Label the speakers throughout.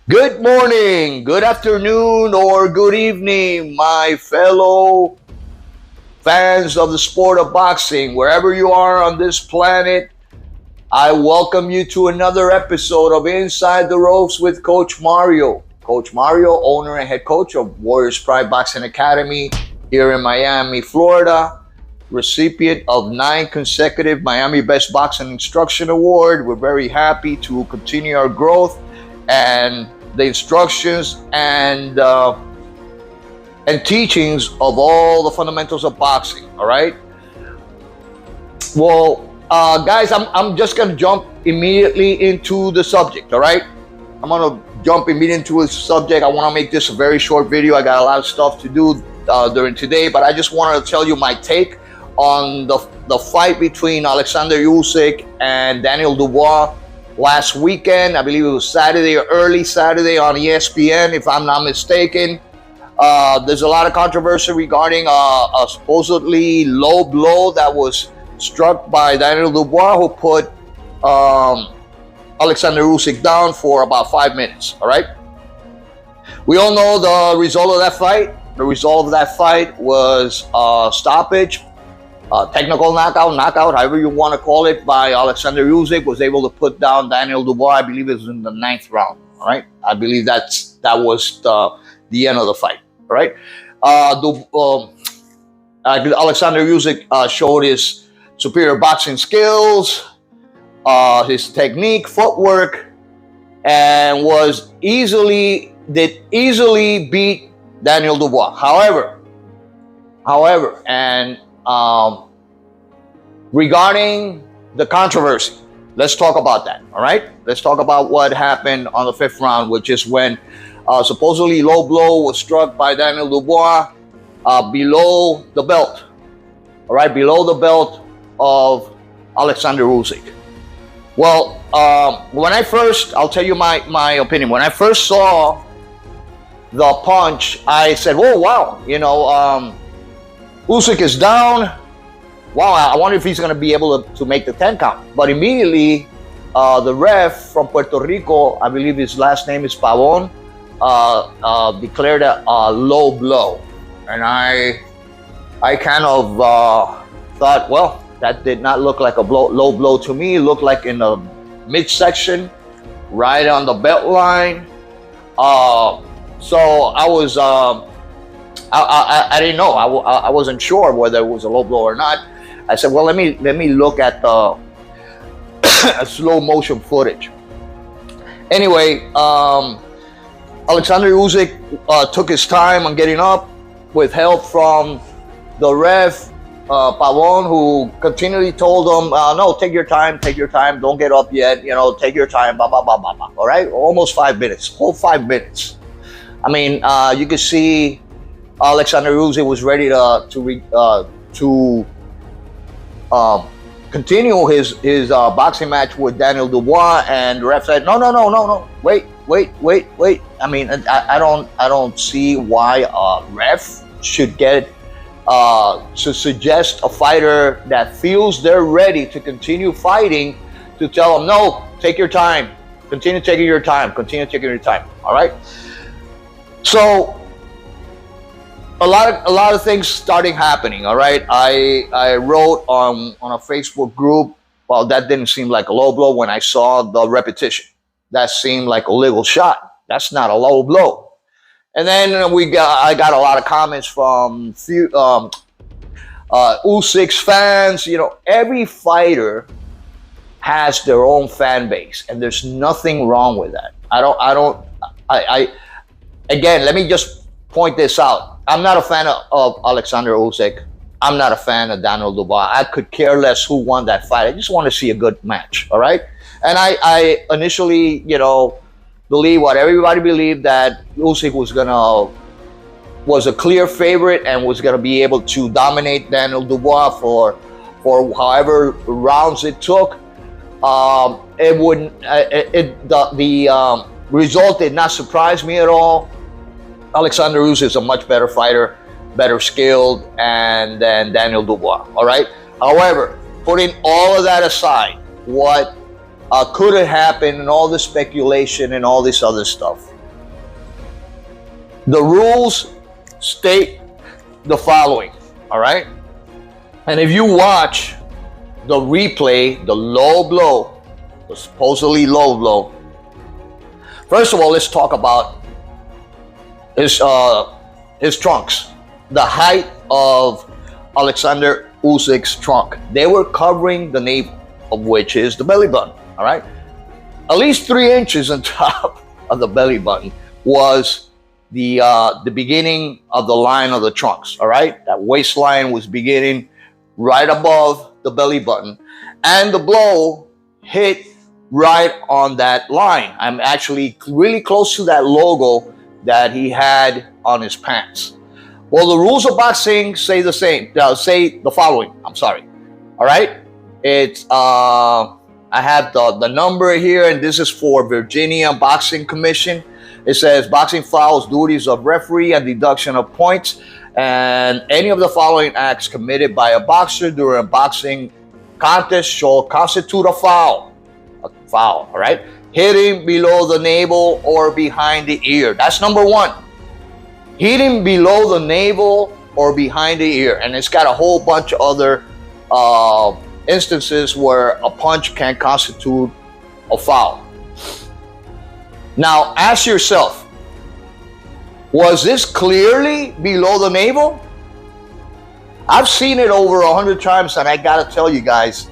Speaker 1: Good morning, good afternoon, or good evening, my fellow fans of the sport of boxing. Wherever you are on this planet, I welcome you to another episode of Inside the Ropes with Coach Mario. Coach Mario, owner and head coach of Warriors Pride Boxing Academy here in Miami, Florida. Recipient of 9 consecutive Miami Best Boxing Instruction Award. We're very happy to continue our growth and the instructions and teachings of all the fundamentals of boxing. All right. Well, guys, I'm just gonna jump immediately into the subject. All right. I'm gonna jump immediately into the subject. I want to make this a very short video. I got a lot of stuff to do during today, but I just wanted to tell you my take on the fight between Alexander Usyk and Daniel Dubois last weekend. I believe it was Saturday or early Saturday on ESPN, if I'm not mistaken. There's a lot of controversy regarding a supposedly low blow that was struck by Daniel Dubois, who put Alexander Usyk down for about 5 minutes. All right. We all know the result of that fight. The result of that fight was stoppage. Technical knockout, however you want to call it, by Alexander Usyk. Was able to put down Daniel Dubois. I believe it was in the 9th round. All right, I believe that was the end of the fight. All right, Alexander Usyk showed his superior boxing skills, his technique, footwork, and easily beat Daniel Dubois. However, and regarding the controversy, let's talk about that. All right, let's talk about what happened on the 5th round, which is when supposedly low blow was struck by Daniel Dubois below the belt. All right, below the belt of Alexander Usyk. Well, I'll tell you my opinion. When I first saw the punch, I said, "Oh wow, Usyk is down. Wow, I wonder if he's going to be able to make the 10 count." But immediately, the ref from Puerto Rico, I believe his last name is Pavon, declared a low blow. And I kind of thought, well, that did not look like a low blow to me. It looked like in the midsection, right on the belt line. So I was... I didn't know. I wasn't sure whether it was a low blow or not. I said, well, let me look at the slow motion footage. Anyway, Alexander Usyk took his time on getting up with help from the ref, Pavon, who continually told him, no, take your time, don't get up yet, take your time, blah, blah, blah, blah, blah. All right, almost 5 minutes, whole 5 minutes. I mean, you could see Alexander Usyk was ready to continue his boxing match with Daniel Dubois, and the ref said, no, wait. I mean, I don't see why a ref should get to suggest a fighter that feels they're ready to continue fighting to tell them, no, take your time, continue taking your time. All right. So a lot of things starting happening. All right, I wrote on a Facebook group, well, that didn't seem like a low blow. When I saw the repetition, that seemed like a legal shot. That's not a low blow. And then I got a lot of comments from Usyk's fans. Every fighter has their own fan base, and there's nothing wrong with that. Again, let me just point this out. I'm not a fan of Alexander Usyk. I'm not a fan of Daniel Dubois. I could care less who won that fight. I just want to see a good match, all right? And I initially, believe what everybody believed, that Usyk was a clear favorite and was gonna be able to dominate Daniel Dubois for however rounds it took. The result did not surprise me at all. Alexander Usyk is a much better fighter, better skilled, and than Daniel Dubois. All right. However, putting all of that aside, what could have happened and all the speculation and all this other stuff, The rules state the following, all right? And if you watch the replay, the low blow, the supposedly low blow, first of all, let's talk about his trunks. The height of Alexander Usyk's trunk. They were covering the navel, of which is the belly button, all right? At least 3 inches on top of the belly button was the beginning of the line of the trunks, all right? That waistline was beginning right above the belly button, and the blow hit right on that line. I'm actually really close to that logo that he had on his pants. Well, the rules of boxing say the same. Say the following. I'm sorry. All right. It's I have the number here, and this is for Virginia Boxing Commission. It says boxing fouls, duties of referee, and deduction of points, and any of the following acts committed by a boxer during a boxing contest shall constitute a foul. A foul. All right. Hitting below the navel or behind the ear. That's number 1. Hitting below the navel or behind the ear. And it's got a whole bunch of other instances where a punch can constitute a foul. Now, ask yourself, was this clearly below the navel? I've seen it over 100 times, and I gotta tell you guys,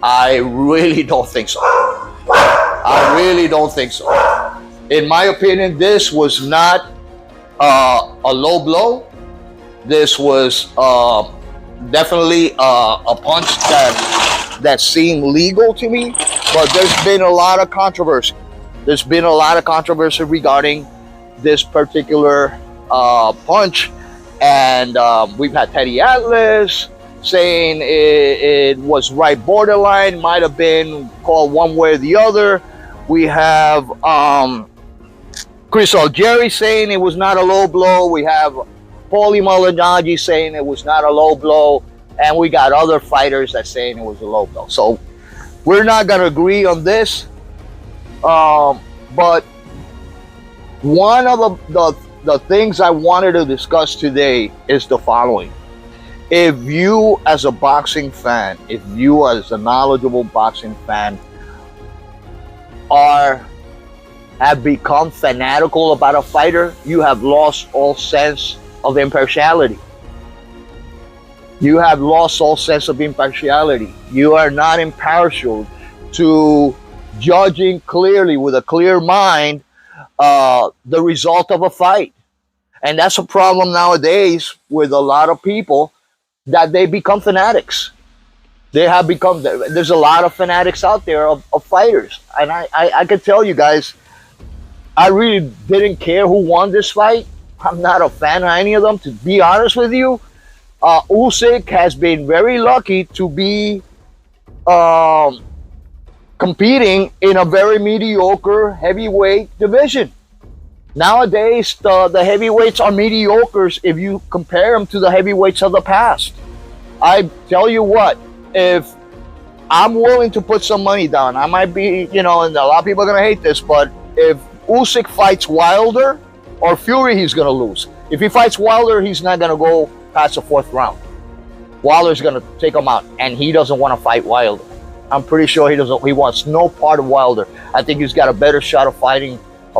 Speaker 1: I really don't think so. I really don't think so. In my opinion, this was not a low blow. This was definitely a punch that seemed legal to me, but there's been a lot of controversy. There's been a lot of controversy regarding this particular punch, and we've had Teddy Atlas saying it was right borderline, might have been called one way or the other. We have Chris Algieri saying it was not a low blow. We have Paulie Malignaggi saying it was not a low blow. And we got other fighters that saying it was a low blow. So we're not going to agree on this. But one of the things I wanted to discuss today is the following. If you as a boxing fan, if you as a knowledgeable boxing fan have become fanatical about a fighter, you have lost all sense of impartiality. You have lost all sense of impartiality. You are not impartial to judging clearly with a clear mind the result of a fight. And that's a problem nowadays with a lot of people, that they become fanatics. There's a lot of fanatics out there of fighters. And I can tell you guys, I really didn't care who won this fight. I'm not a fan of any of them, to be honest with you. Usyk has been very lucky to be competing in a very mediocre heavyweight division. Nowadays, the heavyweights are mediocres if you compare them to the heavyweights of the past. I tell you what, if I'm willing to put some money down, I might be, and a lot of people are going to hate this, but if Usyk fights Wilder or Fury, he's going to lose. If he fights Wilder, he's not going to go past the 4th round. Wilder's going to take him out, and he doesn't want to fight Wilder. I'm pretty sure he wants no part of Wilder. I think he's got a better shot of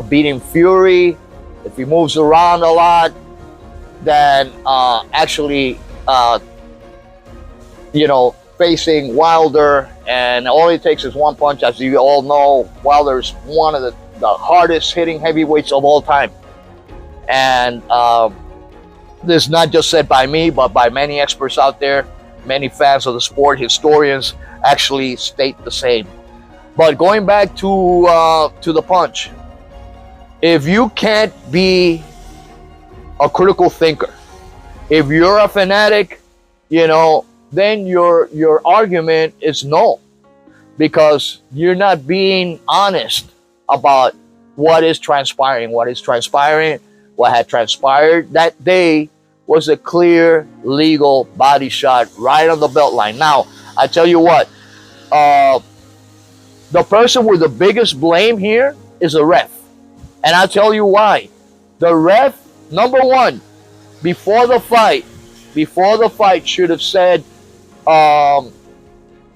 Speaker 1: beating Fury if he moves around a lot than facing Wilder. And all it takes is one punch. As you all know, Wilder's one of the hardest hitting heavyweights of all time. And this is not just said by me, but by many experts out there. Many fans of the sport, historians, actually state the same. But going back to the punch, if you can't be a critical thinker, if you're a fanatic, then your argument is null, because you're not being honest about what is transpiring. What had transpired that day was a clear legal body shot right on the belt line. Now, I tell you what, the person with the biggest blame here is the ref. And I'll tell you why. The ref Number one, before the fight should have said,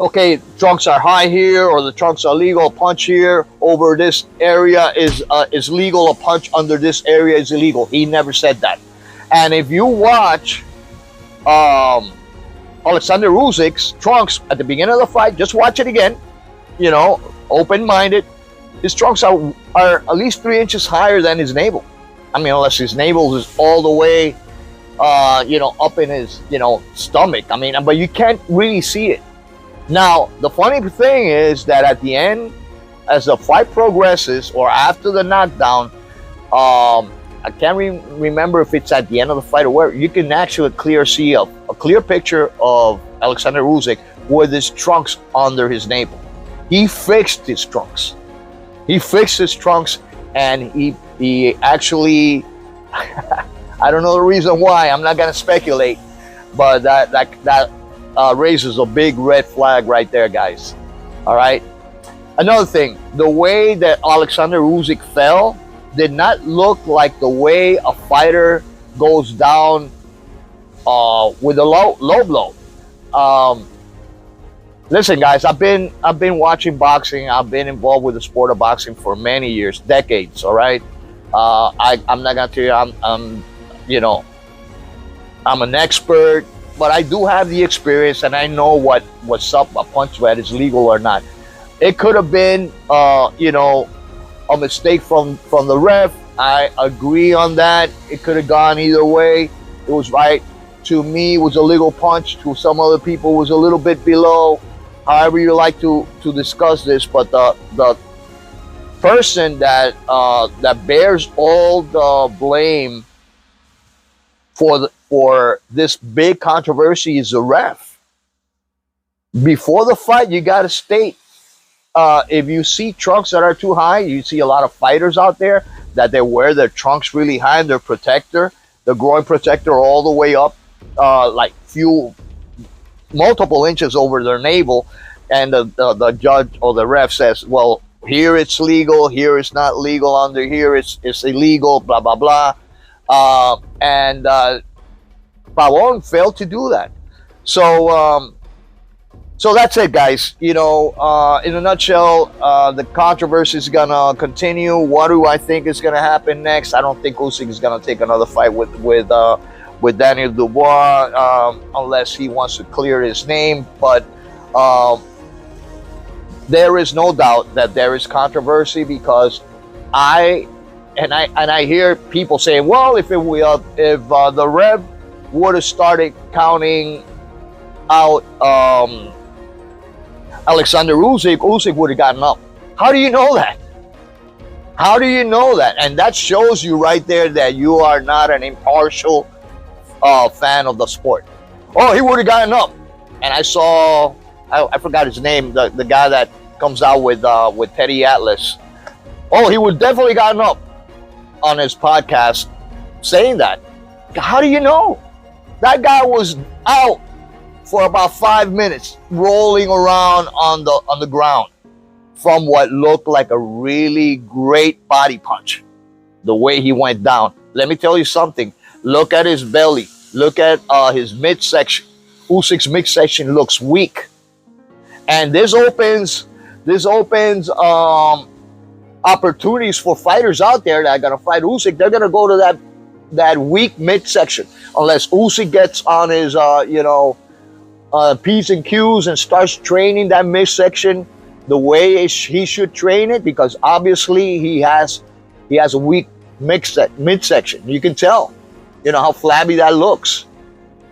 Speaker 1: okay, trunks are high here, or the trunks are legal. A punch here over this area is legal. A punch under this area is illegal. He never said that. And if you watch Alexander Usyk's trunks at the beginning of the fight, just watch it again. You know, open-minded. His trunks are at least 3 inches higher than his navel. I mean, unless his navel is all the way, up in his, stomach. I mean, but you can't really see it. Now, the funny thing is that at the end, as the fight progresses, or after the knockdown, I can't remember if it's at the end of the fight or where, you can actually see a clear picture of Alexander Usyk with his trunks under his navel. He fixed his trunks. And he actually, I don't know the reason why, I'm not going to speculate, but that raises a big red flag right there, guys. All right. Another thing, the way that Alexander Usyk fell did not look like the way a fighter goes down with a low blow. Listen, guys, I've been watching boxing. I've been involved with the sport of boxing for many years, decades. All right. I'm not gonna tell you I'm an expert, but I do have the experience, and I know what's up. A punch that is legal or not. It could have been a mistake from the ref. I agree on that. It could have gone either way. It was right. To me, it was a legal punch. To some other people, it was a little bit below. However you like to discuss this, but the person that bears all the blame for this big controversy is the ref. Before the fight, you got to state, if you see trunks that are too high, you see a lot of fighters out there that they wear their trunks really high, and their protector, the groin protector, all the way up, like multiple inches over their navel, and the judge or the ref says, well, here it's legal, here it's not legal, under here it's illegal, blah blah blah, and Pavon failed to do that. So that's it, guys. In a nutshell, the controversy is gonna continue. What do I think is gonna happen next? I don't think Usyk is gonna take another fight with Daniel Dubois, unless he wants to clear his name. But there is no doubt that there is controversy, because I hear people saying, well, if the ref would have started counting out Alexander Usyk would have gotten up. How do you know that? How do you know that? And that shows you right there that you are not an impartial fan of the sport. Oh, he would have gotten up. And I saw, I forgot his name, the guy that comes out with Teddy Atlas. Oh, he would definitely gotten up on his podcast saying that. How do you know? That guy was out for about 5 minutes, rolling around on the ground from what looked like a really great body punch. The way he went down. Let me tell you something. Look at his belly. Look at his midsection. Usyk's midsection looks weak, and this opens opportunities for fighters out there that are gonna fight Usyk. They're gonna go to that weak midsection, unless Usyk gets on his P's and Q's and starts training that midsection the way he should train it, because obviously he has a weak midsection. You can tell, how flabby that looks.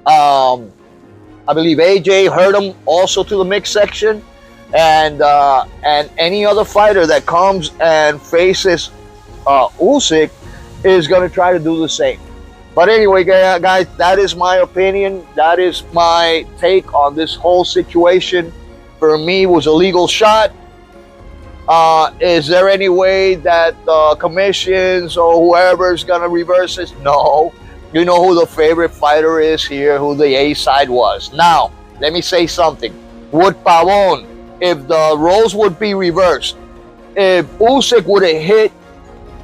Speaker 1: I believe AJ hurt him also to the midsection, and any other fighter that comes and faces Usyk is going to try to do the same. But anyway, guys, that is my opinion. That is my take on this whole situation. For me, it was a legal shot. Is there any way that the commissions or whoever is going to reverse this? No. You know who the favorite fighter is here, who the A side was. Now, let me say something. Would Pavon, if the roles would be reversed, if Usyk would have hit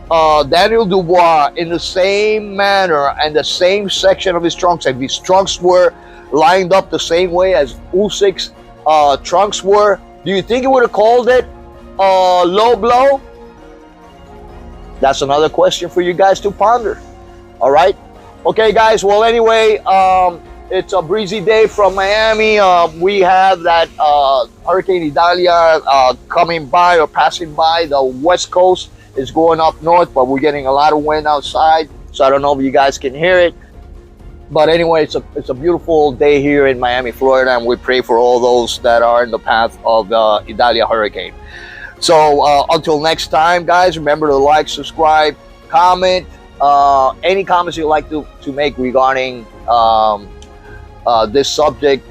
Speaker 1: Daniel Dubois in the same manner and the same section of his trunks, if his trunks were lined up the same way as Usyk's trunks were, do you think he would have called it low blow? That's another question for you guys to ponder. All right. Okay, guys. Well, anyway, it's a breezy day from Miami. We have that Hurricane Idalia coming by or passing by the west coast. It's going up north, but we're getting a lot of wind outside, so I don't know if you guys can hear it. But anyway, it's a beautiful day here in Miami, Florida, and we pray for all those that are in the path of the Idalia hurricane. So until next time, guys, remember to like, subscribe, comment. Any comments you'd like to make regarding this subject,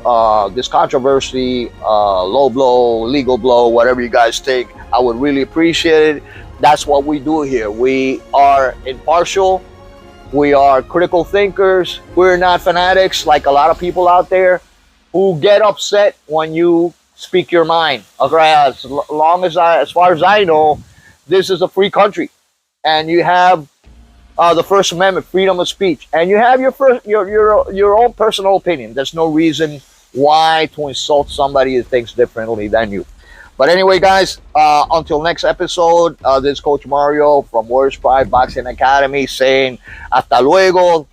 Speaker 1: this controversy, low blow, legal blow, whatever you guys think, I would really appreciate it. That's what we do here. We are impartial. We are critical thinkers. We're not fanatics like a lot of people out there who get upset when you speak your mind. Okay, as far as I know, this is a free country, and you have the First Amendment, freedom of speech, and you have your own personal opinion. There's no reason why to insult somebody that thinks differently than you. But anyway, guys, until next episode, this is Coach Mario from Warriors Pride Boxing Academy saying hasta luego.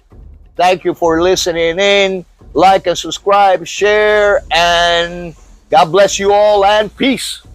Speaker 1: Thank you for listening in. Like and subscribe, share, and God bless you all, and peace.